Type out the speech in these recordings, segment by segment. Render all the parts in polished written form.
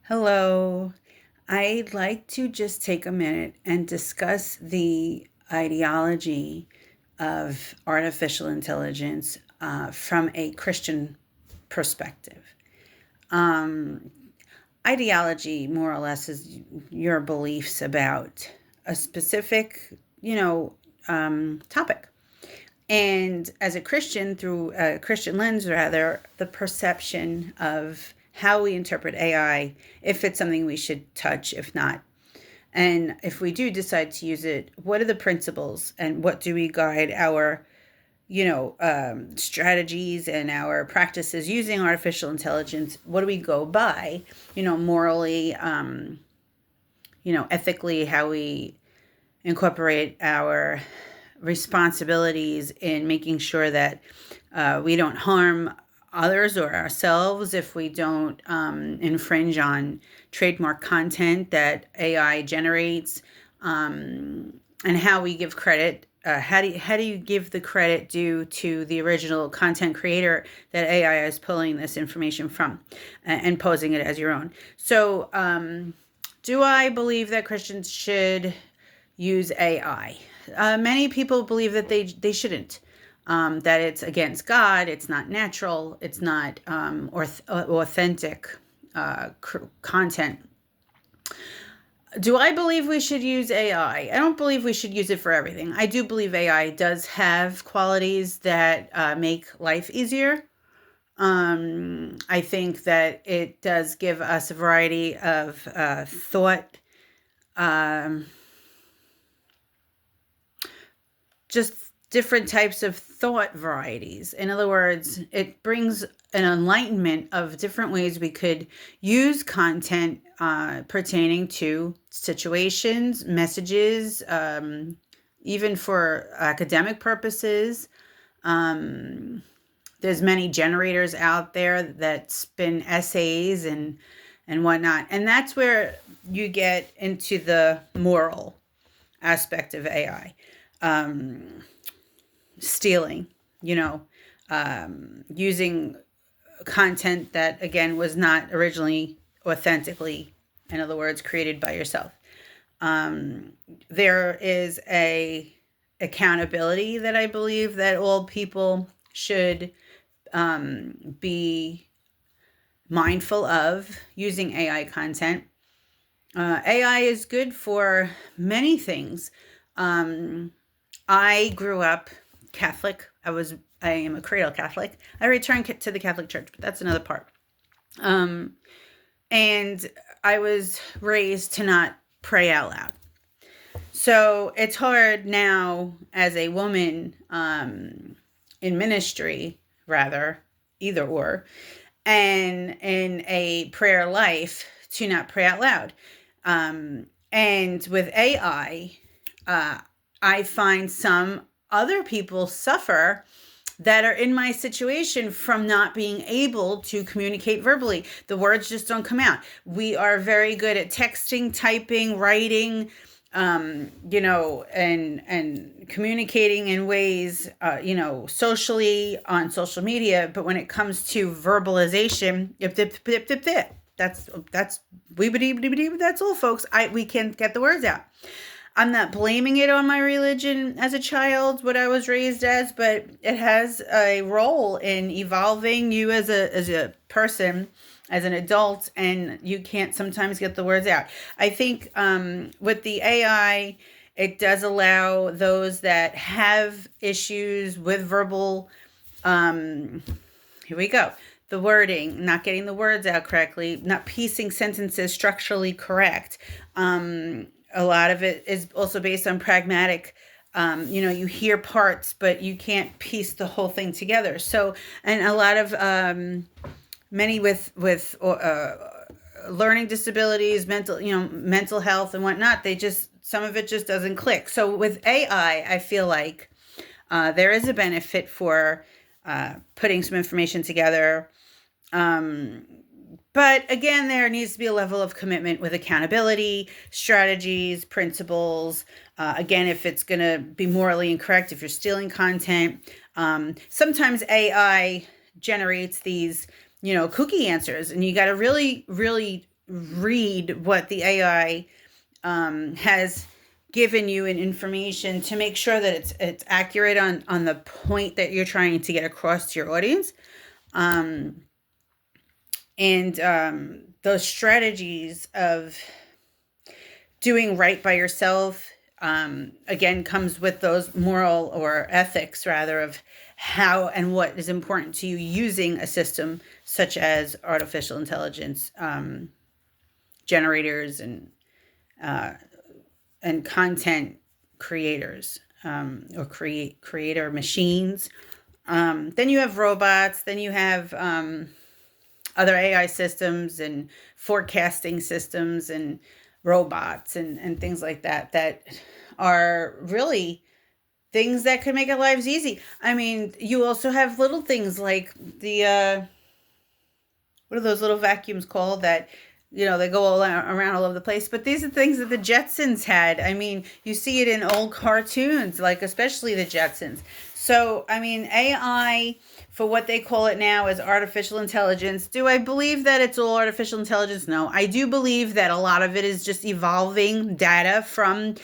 Hello. I'd like to just take a minute and discuss the ideology of artificial intelligence from a Christian perspective. Um, Ideology, more or less, is your beliefs about a specific, topic. And as a Christian, through a Christian lens, rather, the perception of how we interpret AI, if it's something we should touch, if not. And if we do decide to use it, what are the principles and what do we guide our, strategies and our practices using artificial intelligence? What do we go by, morally, ethically, how we incorporate our responsibilities in making sure that we don't harm others or ourselves if we don't infringe on trademark content that AI generates, and how we give credit. How do you give the credit due to the original content creator that AI is pulling this information from and posing it as your own? So, do I believe that Christians should use AI? Many people believe that they shouldn't. That it's against God, it's not natural, it's not authentic content. Do I believe we should use AI? I don't believe we should use it for everything. I do believe AI does have qualities that make life easier. I think that it does give us a variety of thought, um, just different types of thought varieties. In other words, it brings an enlightenment of different ways we could use content pertaining to situations, messages, even for academic purposes. Um, there's many generators out there that spin essays and whatnot, and that's where you get into the moral aspect of AI. Um, Stealing, you know, using content that, again, was not originally authentically, in other words, created by yourself. There is a accountability that I believe that all people should be mindful of using AI content. AI is good for many things. Um, I grew up Catholic. I am a cradle Catholic. I returned to the Catholic Church, but that's another part. Um, and I was raised to not pray out loud. So it's hard now as a woman in ministry, rather, either or, and in a prayer life to not pray out loud. And with AI, I find some other people suffer that are in my situation from not being able to communicate verbally. The words just don't come out. We are very good at texting, typing, writing, and communicating in ways, socially on social media. But when it comes to verbalization, that's that's all, folks. We can't get the words out. I'm not blaming it on my religion as a child, what I was raised as, but it has a role in evolving you as a person, as an adult, and you can't sometimes get the words out. I think with the AI, it does allow those that have issues with verbal, here we go, the wording, not getting the words out correctly, not piecing sentences structurally correct. A lot of it is also based on pragmatic. You hear parts, but you can't piece the whole thing together. So, and a lot of many with learning disabilities, mental health and whatnot, some of it just doesn't click. So with AI, I feel like there is a benefit for putting some information together. But again, there needs to be a level of commitment with accountability, strategies, principles. Again, if it's going to be morally incorrect, if you're stealing content, sometimes AI generates these, kooky answers, and you got to really, really read what the AI has given you in information to make sure that it's accurate on the point that you're trying to get across to your audience. Um, and those strategies of doing right by yourself, again, comes with those moral or ethics, rather, of how and what is important to you using a system such as artificial intelligence generators uh, and content creators, or creator machines. Then you have robots. Then you have other AI systems and forecasting systems and robots and things like that that are really things that could make our lives easy. I mean, you also have little things like the what are those little vacuums called that, they go all around all over the place. But these are things that the Jetsons had. I mean, you see it in old cartoons, like especially the Jetsons. So, I mean, AI, for what they call it now, is artificial intelligence. Do I believe that it's all artificial intelligence? No. I do believe that a lot of it is just evolving data from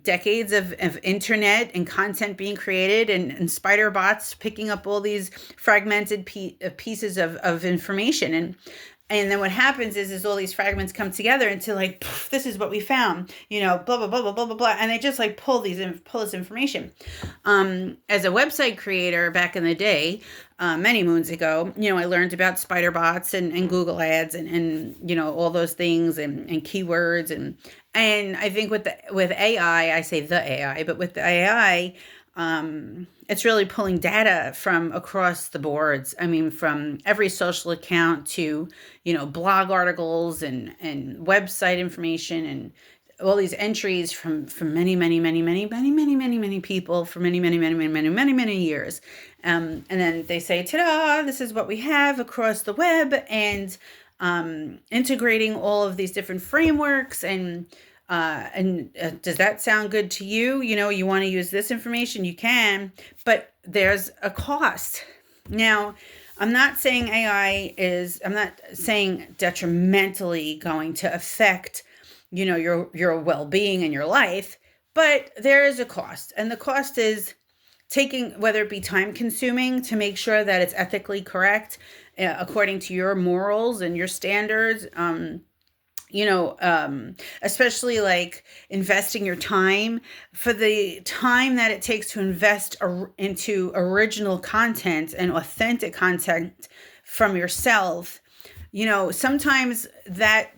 decades of internet and content being created, and spider bots picking up all these fragmented pieces of information. And then what happens is all these fragments come together into like, poof, this is what we found, blah, blah, blah, blah, blah, blah, blah. And they just like pull this information. As a website creator back in the day, many moons ago, I learned about spider bots and Google ads and all those things and keywords. And I think with AI, I say the AI, but with the AI, it's really pulling data from across the boards. I mean, from every social account to, blog articles and website information and all these entries from many, many, many, many, many, many, many, many people for many, many, many, many, many, many, many years. And then they say, ta-da, this is what we have across the web, and integrating all of these different frameworks and does that sound good to you? You want to use this information, you can, but there's a cost. Now, I'm not saying I'm not saying detrimentally going to affect, your well-being and your life, but there is a cost. And the cost is taking, whether it be time consuming to make sure that it's ethically correct, according to your morals and your standards, especially like investing your time, for the time that it takes to invest into original content and authentic content from yourself. Sometimes that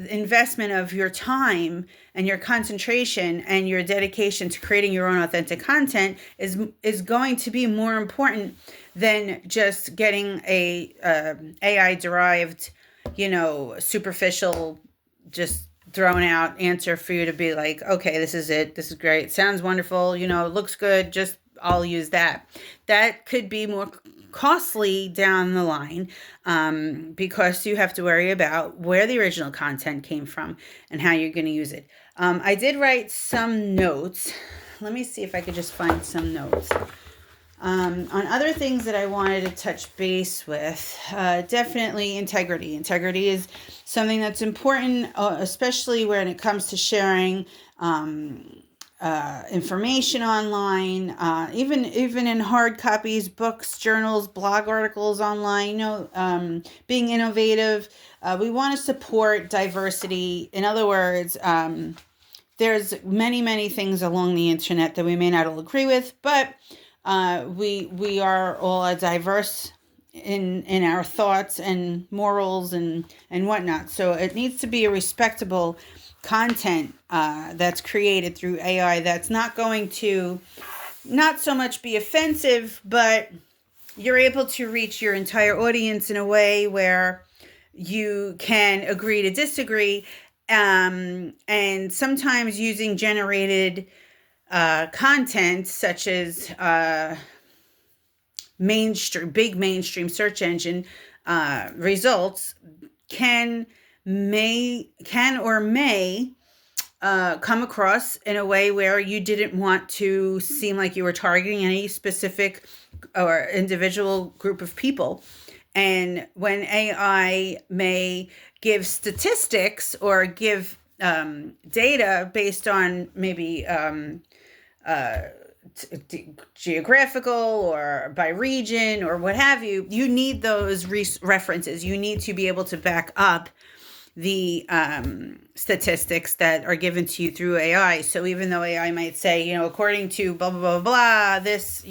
investment of your time and your concentration and your dedication to creating your own authentic content is going to be more important than just getting a AI derived, superficial, just thrown out answer for you to be like, okay, this is it. This is great. Sounds wonderful. It looks good. Just I'll use that. That could be more costly down the line, because you have to worry about where the original content came from and how you're going to use it. I did write some notes. Let me see if I could just find some notes. On other things that I wanted to touch base with, definitely integrity. Integrity is something that's important, especially when it comes to sharing information online, even in hard copies, books, journals, blog articles online. Being innovative. We want to support diversity. In other words, there's many, many things along the internet that we may not all agree with, but we are all diverse in our thoughts and morals and whatnot. So it needs to be a respectable content that's created through AI that's not going to not so much be offensive, but you're able to reach your entire audience in a way where you can agree to disagree, and sometimes using generated content such as big mainstream search engine results can or may come across in a way where you didn't want to seem like you were targeting any specific or individual group of people. And when AI may give statistics or give data based on maybe geographical or by region or what have you, you need those references. You need to be able to back up the statistics that are given to you through AI. So even though AI might say, according to blah, blah, blah, blah, this,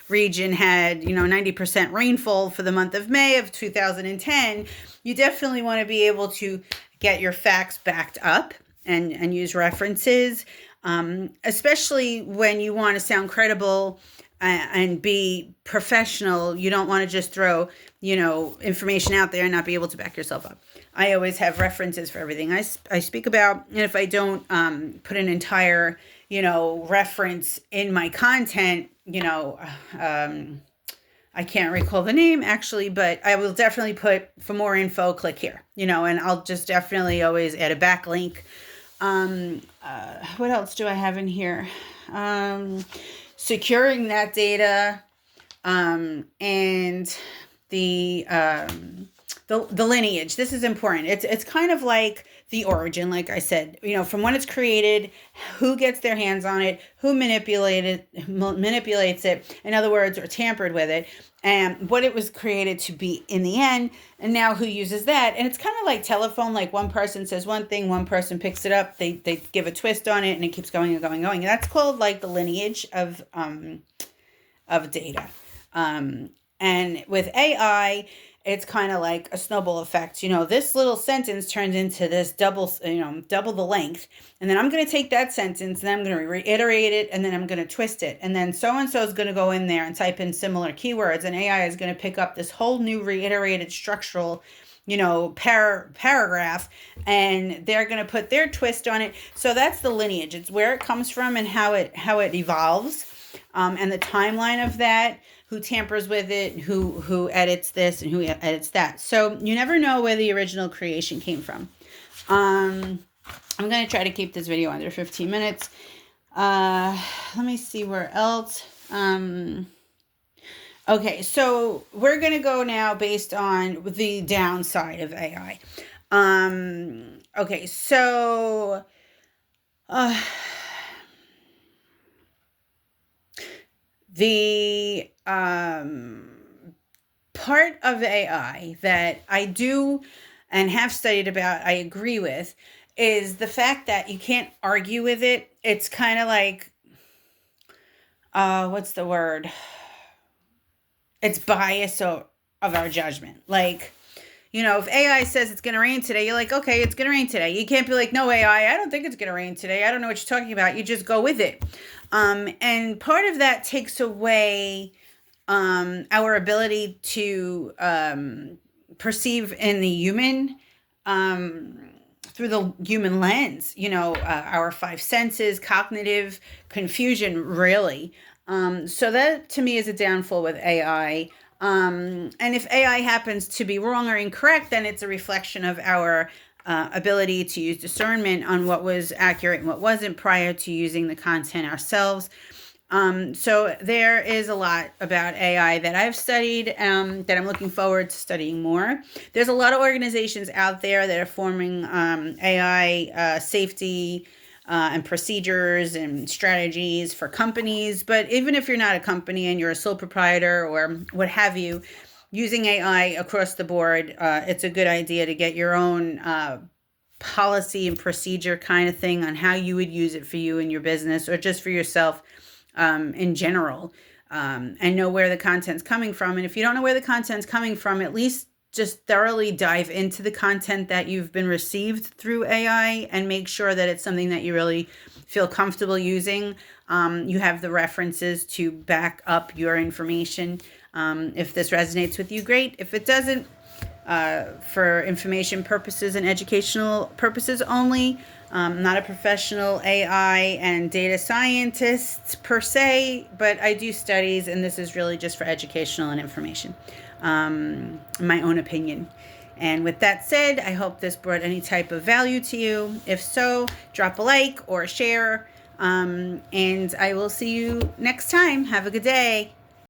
region had, 90% rainfall for the month of May of 2010, you definitely want to be able to get your facts backed up and use references, especially when you want to sound credible and be professional. You don't want to just throw, information out there and not be able to back yourself up. I always have references for everything I speak about. And if I don't put an entire, reference in my content, I can't recall the name actually, but I will definitely put, for more info, click here, and I'll just definitely always add a backlink. What else do I have in here? Securing that data, and the lineage. This is important. It's kind of like the origin, like I said, from when it's created, who gets their hands on it, who manipulates it, in other words, or tampered with it, and what it was created to be in the end, and now who uses that. And it's kind of like telephone, like one person says one thing, one person picks it up, they give a twist on it, and it keeps going and going and going. And that's called like the lineage of data. And with AI, it's kind of like a snowball effect. This little sentence turns into this double the length. And then I'm going to take that sentence and then I'm going to reiterate it and then I'm going to twist it. And then so-and-so is going to go in there and type in similar keywords, and AI is going to pick up this whole new reiterated structural, paragraph, and they're going to put their twist on it. So that's the lineage. It's where it comes from and how it evolves, and the timeline of that. Who tampers with it, who edits this and who edits that. So you never know where the original creation came from. I'm going to try to keep this video under 15 minutes. Let me see where else. Okay, so we're going to go now based on the downside of AI. Okay, so the part of AI that I do and have studied about, I agree with, is the fact that you can't argue with it. It's kind of like, what's the word? It's bias of our judgment. Like, if AI says it's going to rain today, you're like, okay, it's going to rain today. You can't be like, no, AI, I don't think it's going to rain today. I don't know what you're talking about. You just go with it. And part of that takes away our ability to perceive in the human, through the human lens, our five senses, cognitive confusion, really. So that to me is a downfall with AI. And if AI happens to be wrong or incorrect, then it's a reflection of our ability to use discernment on what was accurate and what wasn't prior to using the content ourselves. So there is a lot about AI that I've studied, that I'm looking forward to studying more. There's a lot of organizations out there that are forming AI safety and procedures and strategies for companies. But even if you're not a company and you're a sole proprietor or what have you, using AI across the board, it's a good idea to get your own policy and procedure kind of thing on how you would use it for you and your business, or just for yourself in general, and know where the content's coming from. And if you don't know where the content's coming from, at least just thoroughly dive into the content that you've been received through AI and make sure that it's something that you really feel comfortable using. You have the references to back up your information. If this resonates with you, great. If it doesn't, for information purposes and educational purposes only, not a professional AI and data scientist per se, but I do studies, and this is really just for educational and information, my own opinion. And with that said, I hope this brought any type of value to you. If so, drop a like or a share, and I will see you next time. Have a good day.